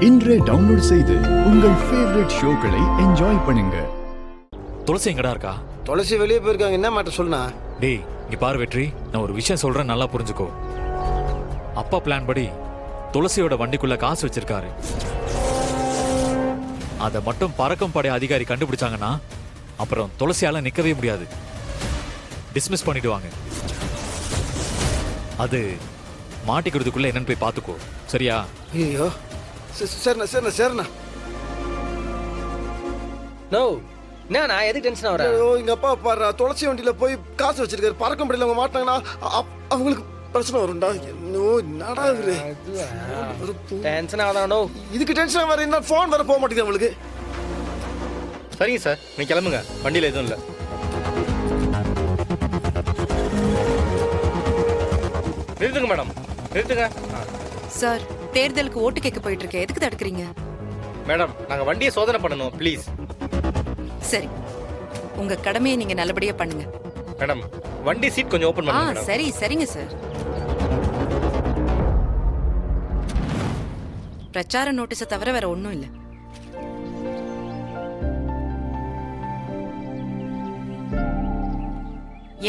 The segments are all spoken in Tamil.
இன்றே டவுன்லோட் செய்து உங்கள் ஃபேவரட் ஷோக்களை என்ஜாய் பண்ணுங்க. துளசி எங்கடா இருக்கா? துளசி வெளியே போயிருக்காங்க. என்ன மாட்ட சொல்லுண்ணா? டேய் இங்க பாரு வெற்றி, நான் ஒரு விஷயம் சொல்றேன், நல்லா புரிஞ்சுக்கோ. அப்பா பிளான் படி துளசியோட வண்டிக்குள்ள காசு வச்சிருக்காரு. அதை மட்டும் பறக்கும் படை அதிகாரி கண்டுபிடிச்சாங்கன்னா அப்புறம் துளசியால நிக்கவே முடியாது, டிஸ்மிஸ் பண்ணிடுவாங்க. அது மாட்டிக்கிறதுக்குள்ள என்னன்னு போய் பாத்துக்கோ, சரியா? ஐயோ சரிண்ணா சரிண்ணா சரிண்ணா. நோ என்ன எதுக்கு டென்ஷன் ஆகுற? ஐயோ எங்க அப்பா பாரு துளசி வண்டியில போய் காசு வச்சிருக்காரு. பறக்க முடியல, அவங்க மாட்டாங்கன்னா அவங்களுக்கு பிரச்சனை வரும்டா. என்னடா இவரு டென்ஷன் ஆகாதோ? இதுக்கு டென்ஷன் வர என்ன ஃபோன் வர போக மாட்டேங்குது அவங்களுக்கு. சரிங்க சார், நீ கிளம்புங்க, வண்டியில் எதுவும் இல்லை. நிறுத்துங்க மேடம், நிறுத்துங்க. சார், தேர்தலுக்கு ஓட்டு கேட்க போயிட்டு இருக்கேன், எதுக்கு தடுக்கிறீங்க? மேடம், நாங்கள் வண்டியை சோதனை பண்ணணும், ப்ளீஸ். சரி, உங்க கடமையை நீங்க நல்லபடியா பண்ணுங்க. மேடம், வண்டி சீட் கொஞ்சம் ஓபன் பண்ணுங்க மேடம். சரி சரிங்க சார். பிரச்சார நோட்டீஸை தவிர வேற ஒண்ணும் இல்ல.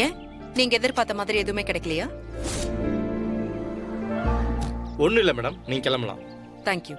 ஏன், நீங்க எதிர்பார்த்த மாதிரி எதுவுமே கிடைக்கலையா? ஒன்றும் இல்லை மேடம், நீங்கள் கிளம்பலாம். தேங்க்யூ.